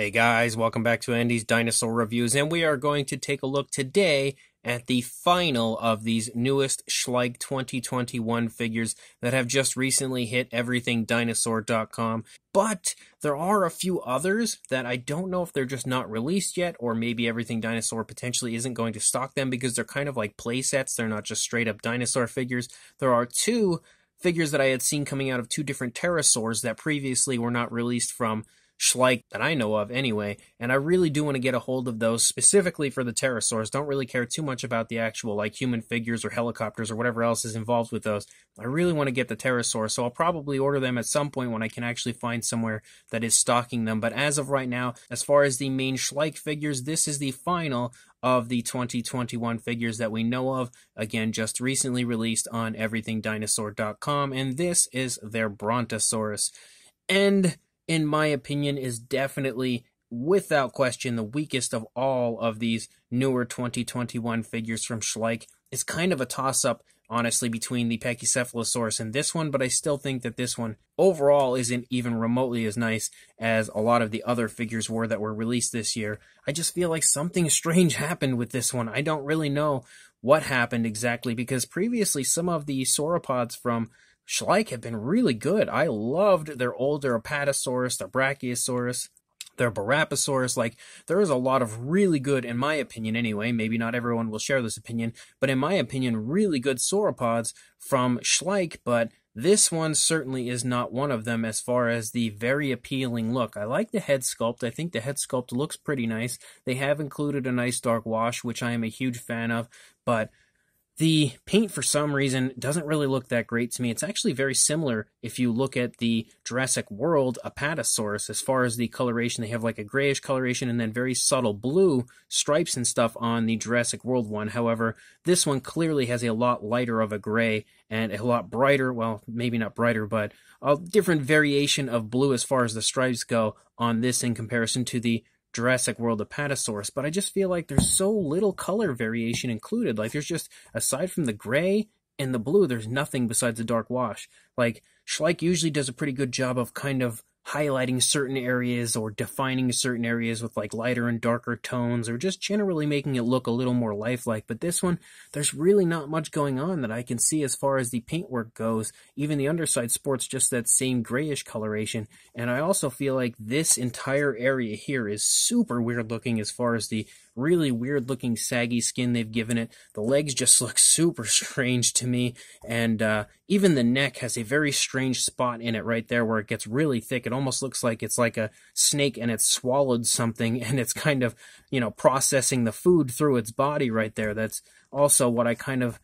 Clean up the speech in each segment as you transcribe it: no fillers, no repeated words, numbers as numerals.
Hey guys, welcome back to Andy's Dinosaur Reviews, and we are going to take a look today at the final of these newest Schleich 2021 figures that have just recently hit everythingdinosaur.com. But there are a few others that I don't know if they're just not released yet, or maybe Everything Dinosaur potentially isn't going to stock them because they're kind of like play sets. They're not just straight up dinosaur figures. There are two figures that I had seen coming out of two different pterosaurs that previously were not released from Schleich that I know of anyway, and I really do want to get a hold of those specifically for the pterosaurs. Don't really care too much about the actual like human figures or helicopters or whatever else is involved with those. I really want to get the pterosaurs, so I'll probably order them at some point when I can actually find somewhere that is stocking them. But as of right now, as far as the main Schleich figures, this is the final of the 2021 figures that we know of. Again, just recently released on everythingdinosaur.com, and this is their Brontosaurus. And in my opinion, is definitely, without question, the weakest of all of these newer 2021 figures from Schleich. It's kind of a toss-up, honestly, between the Pachycephalosaurus and this one, but I still think that this one overall isn't even remotely as nice as a lot of the other figures were that were released this year. I just feel like something strange happened with this one. I don't really know what happened exactly, because previously some of the sauropods from Schleich have been really good. I loved their older Apatosaurus, their Brachiosaurus, their Barapasaurus. Like, there is a lot of really good, in my opinion anyway, maybe not everyone will share this opinion, but in my opinion, really good sauropods from Schleich, but this one certainly is not one of them as far as the very appealing look. I like the head sculpt. I think the head sculpt looks pretty nice. They have included a nice dark wash, which I am a huge fan of, but the paint, for some reason, doesn't really look that great to me. It's actually very similar if you look at the Jurassic World Apatosaurus. As far as the coloration, they have like a grayish coloration and then very subtle blue stripes and stuff on the Jurassic World one. However, this one clearly has a lot lighter of a gray and a lot brighter, well, maybe not brighter, but a different variation of blue as far as the stripes go on this in comparison to the Jurassic World Apatosaurus, but I just feel like there's so little color variation included. Like, there's just, aside from the gray and the blue, there's nothing besides the dark wash. Like, Schleich usually does a pretty good job of kind of highlighting certain areas or defining certain areas with like lighter and darker tones, or just generally making it look a little more lifelike. But this one, there's really not much going on that I can see as far as the paintwork goes. Even the underside sports just that same grayish coloration. And I also feel like this entire area here is super weird looking as far as the really weird looking saggy skin they've given it. The legs just look super strange to me, and even the neck has a very strange spot in it right there where it gets really thick. It almost looks like it's like a snake and it's swallowed something and it's kind of, you know, processing the food through its body right there. That's also what I kind of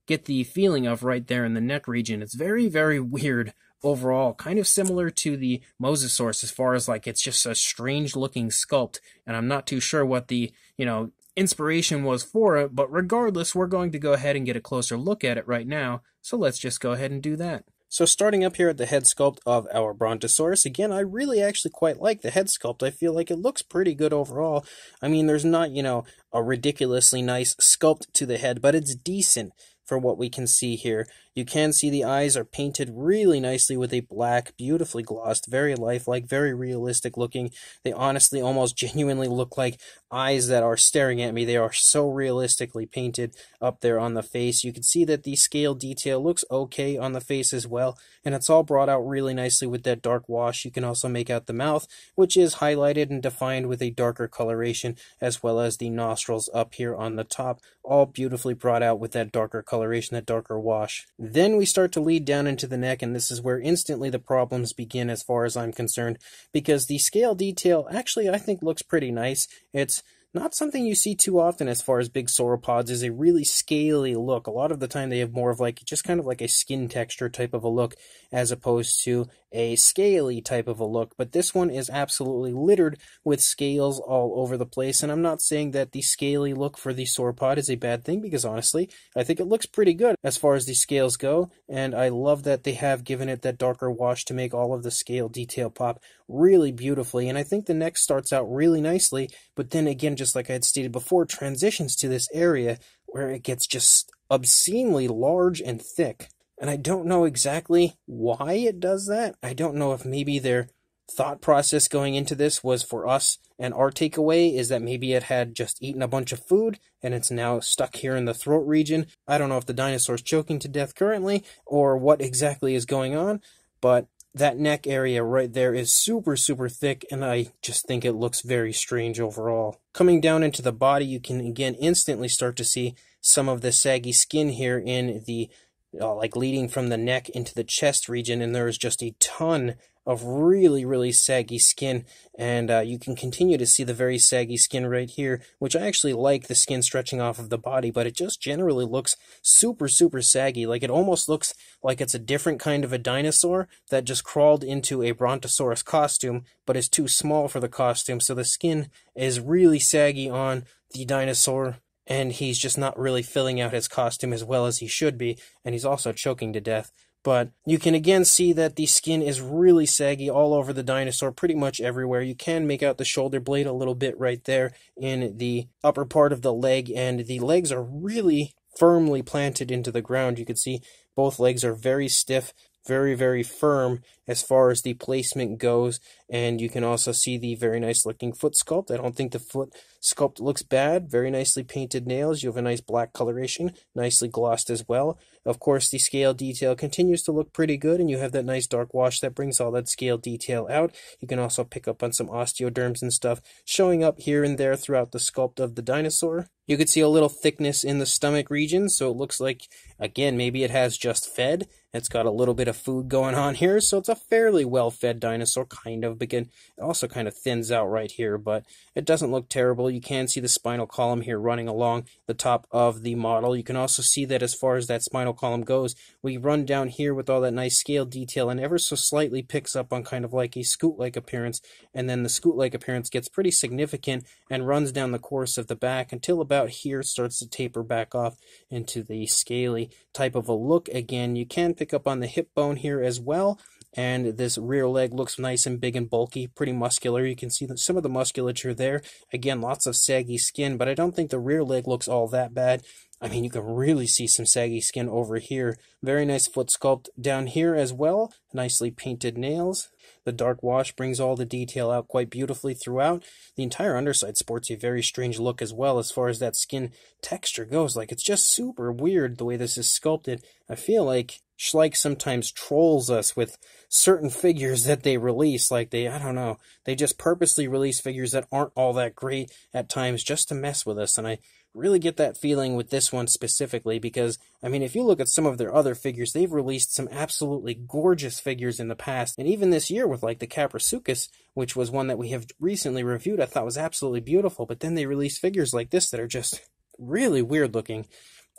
get the feeling of right there in the neck region. It's very, very weird overall, kind of similar to the Mosasaurus as far as like it's just a strange looking sculpt, and I'm not too sure what the, you know, inspiration was for it, but regardless, we're going to go ahead and get a closer look at it right now, so let's just go ahead and do that. So starting up here at the head sculpt of our Brontosaurus, again, I really actually quite like the head sculpt. I feel like it looks pretty good overall. I mean, there's not, you know, a ridiculously nice sculpt to the head, but it's decent for what we can see here. You can see the eyes are painted really nicely with a black, beautifully glossed, very lifelike, very realistic looking. They honestly almost genuinely look like eyes that are staring at me. They are so realistically painted up there on the face. You can see that the scale detail looks okay on the face as well, and it's all brought out really nicely with that dark wash. You can also make out the mouth, which is highlighted and defined with a darker coloration, as well as the nostrils up here on the top, all beautifully brought out with that darker coloration, that darker wash. Then we start to lead down into the neck, and this is where instantly the problems begin as far as I'm concerned, because the scale detail actually I think looks pretty nice. It's not something you see too often as far as big sauropods, is a really scaly look. A lot of the time they have more of like, just kind of like a skin texture type of a look, as opposed to a scaly type of a look. But this one is absolutely littered with scales all over the place, and I'm not saying that the scaly look for the sauropod is a bad thing, because honestly, I think it looks pretty good as far as the scales go, and I love that they have given it that darker wash to make all of the scale detail pop really beautifully. And I think the neck starts out really nicely, but then again, just like I had stated before, transitions to this area where it gets just obscenely large and thick. And I don't know exactly why it does that. I don't know if maybe they're thought process going into this was for us, and our takeaway is that maybe it had just eaten a bunch of food and it's now stuck here in the throat region. I don't know if the dinosaur's choking to death currently or what exactly is going on, but that neck area right there is super, super thick, and I just think it looks very strange overall. Coming down into the body, you can again instantly start to see some of the saggy skin here in the like leading from the neck into the chest region, and there is just a ton of really, really saggy skin, and you can continue to see the very saggy skin right here, which I actually like the skin stretching off of the body, but it just generally looks super, super saggy. Like it almost looks like it's a different kind of a dinosaur that just crawled into a Brontosaurus costume, but is too small for the costume, so the skin is really saggy on the dinosaur, and he's just not really filling out his costume as well as he should be, and he's also choking to death. But you can again see that the skin is really saggy all over the dinosaur, pretty much everywhere. You can make out the shoulder blade a little bit right there in the upper part of the leg, and the legs are really firmly planted into the ground. You can see both legs are very stiff, very, very firm as far as the placement goes, and you can also see the very nice looking foot sculpt. I don't think the foot sculpt looks bad. Very nicely painted nails. You have a nice black coloration, nicely glossed as well. Of course, the scale detail continues to look pretty good, and you have that nice dark wash that brings all that scale detail out. You can also pick up on some osteoderms and stuff showing up here and there throughout the sculpt of the dinosaur. You could see a little thickness in the stomach region, so it looks like, again, maybe it has just fed. It's got a little bit of food going on here, so it's a fairly well-fed dinosaur, kind of. Again, it also kind of thins out right here, but it doesn't look terrible. You can see the spinal column here running along the top of the model. You can also see that as far as that spinal column goes, we run down here with all that nice scale detail and ever so slightly picks up on kind of like a scoot-like appearance, and then the scoot-like appearance gets pretty significant and runs down the course of the back until about here starts to taper back off into the scaly type of a look. Again, you can pick up on the hip bone here as well, and this rear leg looks nice and big and bulky, pretty muscular. You can see some of the musculature there. Again, lots of saggy skin, but I don't think the rear leg looks all that bad. I mean, you can really see some saggy skin over here. Very nice foot sculpt down here as well. Nicely painted nails. The dark wash brings all the detail out quite beautifully throughout. The entire underside sports a very strange look as well as far as that skin texture goes. Like, it's just super weird the way this is sculpted. I feel like Schleich sometimes trolls us with certain figures that they release. Like, I don't know, they just purposely release figures that aren't all that great at times just to mess with us. And I really get that feeling with this one specifically because, I mean, if you look at some of their other figures, they've released some absolutely gorgeous figures in the past. And even this year with, like, the Caprasuchus, which was one that we have recently reviewed, I thought was absolutely beautiful. But then they release figures like this that are just really weird looking.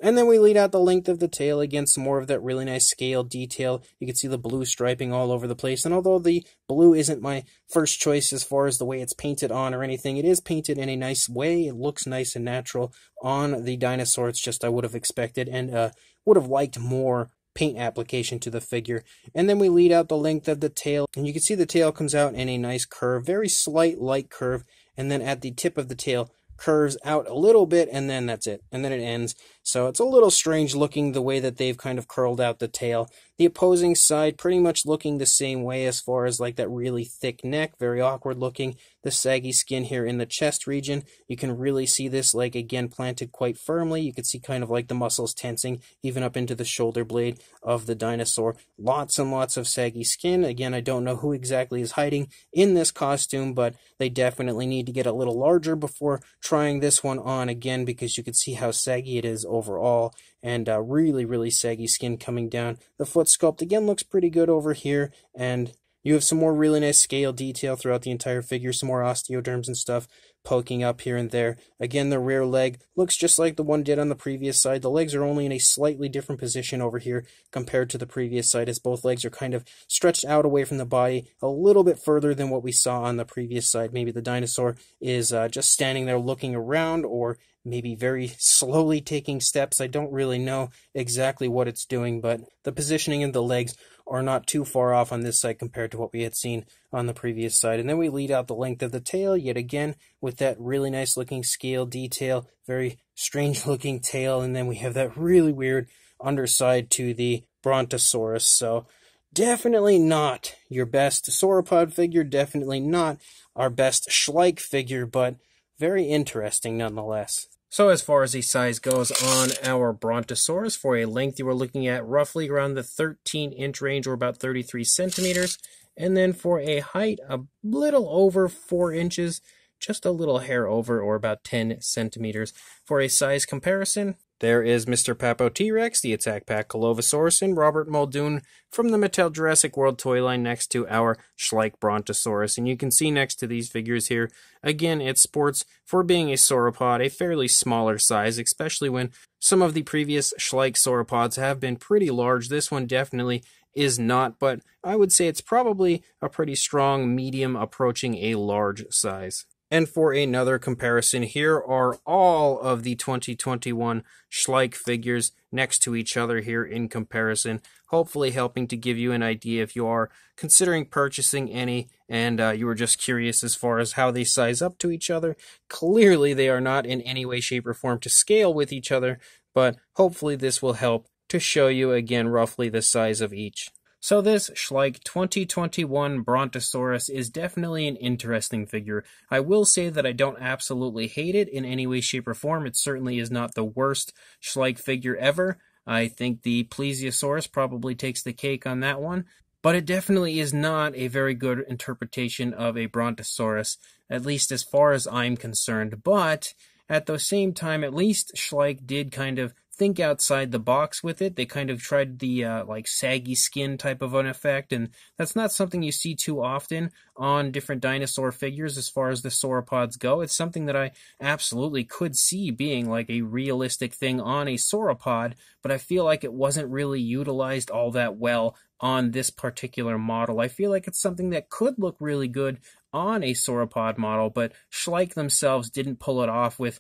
And then we lead out the length of the tail. Again, some more of that really nice scale detail. You can see the blue striping all over the place. And although the blue isn't my first choice as far as the way it's painted on or anything, it is painted in a nice way. It looks nice and natural on the dinosaur. It's just I would have expected and would have liked more paint application to the figure. And then we lead out the length of the tail. And you can see the tail comes out in a nice curve, very slight light curve. And then at the tip of the tail, curves out a little bit, and then that's it. And then it ends. So it's a little strange looking the way that they've kind of curled out the tail. The opposing side pretty much looking the same way as far as like that really thick neck, very awkward looking. The saggy skin here in the chest region. You can really see this leg again planted quite firmly. You can see kind of like the muscles tensing even up into the shoulder blade of the dinosaur. Lots and lots of saggy skin. Again, I don't know who exactly is hiding in this costume, but they definitely need to get a little larger before trying this one on again because you can see how saggy it is overall, and really, really saggy skin coming down. The foot sculpt again looks pretty good over here, and you have some more really nice scale detail throughout the entire figure, some more osteoderms and stuff poking up here and there. Again, the rear leg looks just like the one did on the previous side. The legs are only in a slightly different position over here compared to the previous side, as both legs are kind of stretched out away from the body a little bit further than what we saw on the previous side. Maybe the dinosaur is just standing there looking around, or maybe very slowly taking steps. I don't really know exactly what it's doing, but the positioning of the legs are not too far off on this side compared to what we had seen on the previous side. And then we lead out the length of the tail yet again with that really nice looking scale detail, very strange looking tail, and then we have that really weird underside to the Brontosaurus. So definitely not your best sauropod figure, definitely not our best Schleich figure, but very interesting nonetheless. So as far as the size goes on our Brontosaurus, for a length you are looking at roughly around the 13-inch range, or about 33 centimeters. And then for a height, a little over 4 inches, just a little hair over, or about 10 centimeters. For a size comparison, there is Mr. Papo T-Rex, the Attack Pack Colovasaurus, and Robert Muldoon from the Mattel Jurassic World toy line next to our Schleich Brontosaurus. And you can see next to these figures here, again, it sports, for being a sauropod, a fairly smaller size, especially when some of the previous Schleich sauropods have been pretty large. This one definitely is not, but I would say it's probably a pretty strong medium approaching a large size. And for another comparison, here are all of the 2021 Schleich figures next to each other here in comparison, hopefully helping to give you an idea if you are considering purchasing any and you were just curious as far as how they size up to each other. Clearly they are not in any way, shape, or form to scale with each other, but hopefully this will help to show you again roughly the size of each. So this Schleich 2021 Brontosaurus is definitely an interesting figure. I will say that I don't absolutely hate it in any way, shape, or form. It certainly is not the worst Schleich figure ever. I think the Plesiosaurus probably takes the cake on that one. But it definitely is not a very good interpretation of a Brontosaurus, at least as far as I'm concerned. But at the same time, at least Schleich did kind of think outside the box with it. They kind of tried the like saggy skin type of an effect, and that's not something you see too often on different dinosaur figures as far as the sauropods go. It's something that I absolutely could see being like a realistic thing on a sauropod, but I feel like it wasn't really utilized all that well on this particular model. I feel like it's something that could look really good on a sauropod model, but Schleich themselves didn't pull it off with,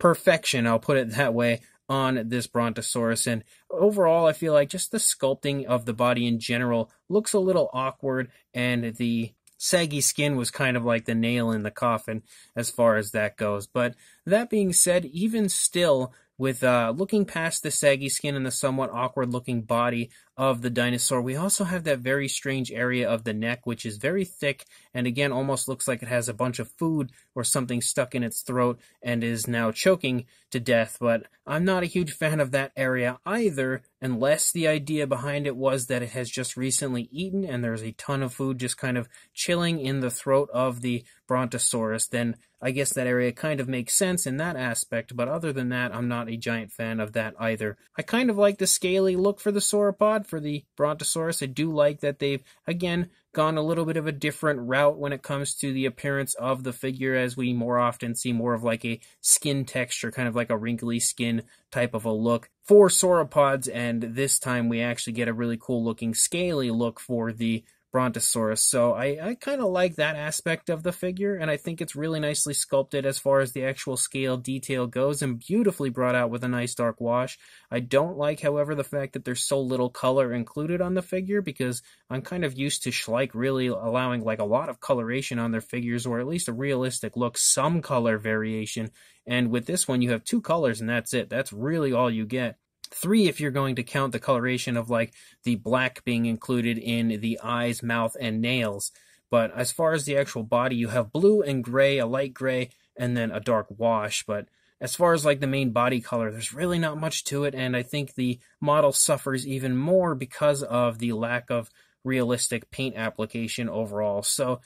perfection, I'll put it that way, on this Brontosaurus. And overall, I feel like just the sculpting of the body in general looks a little awkward, and the saggy skin was kind of like the nail in the coffin as far as that goes. But that being said, even still, with looking past the saggy skin and the somewhat awkward-looking body of the dinosaur, we also have that very strange area of the neck, which is very thick, and again, almost looks like it has a bunch of food or something stuck in its throat and is now choking to death. But I'm not a huge fan of that area either, unless the idea behind it was that it has just recently eaten and there's a ton of food just kind of chilling in the throat of the Brontosaurus. Then I guess that area kind of makes sense in that aspect, but other than that, I'm not a giant fan of that either. I kind of like the scaly look for the sauropod, for the Brontosaurus. I do like that they've, again, gone a little bit of a different route when it comes to the appearance of the figure, as we more often see more of like a skin texture, kind of like a wrinkly skin type of a look for sauropods, and this time we actually get a really cool looking scaly look for the Brontosaurus. So I kind of like that aspect of the figure, and I think it's really nicely sculpted as far as the actual scale detail goes, and beautifully brought out with a nice dark wash. I don't like, however, the fact that there's so little color included on the figure, because I'm kind of used to Schleich really allowing like a lot of coloration on their figures, or at least a realistic look, some color variation. And with this one, you have 2 colors and that's it. That's really all you get. 3 if you're going to count the coloration of like the black being included in the eyes, mouth, and nails. But as far as the actual body, you have blue and gray, a light gray, and then a dark wash. But as far as like the main body color, there's really not much to it, and I think the model suffers even more because of the lack of realistic paint application overall. So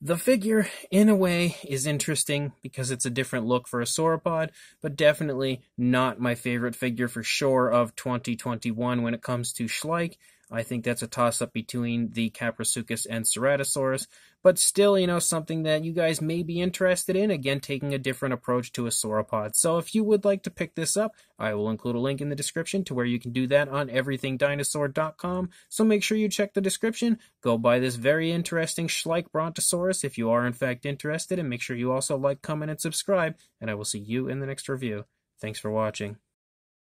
the figure, in a way, is interesting because it's a different look for a sauropod, but definitely not my favorite figure for sure of 2021 when it comes to Schleich. I think that's a toss-up between the Caprosuchus and Ceratosaurus, but still, something that you guys may be interested in, again, taking a different approach to a sauropod. So if you would like to pick this up, I will include a link in the description to where you can do that on everythingdinosaur.com, so make sure you check the description, go buy this very interesting Schleich Brontosaurus if you are in fact interested, and make sure you also like, comment, and subscribe, and I will see you in the next review. Thanks for watching.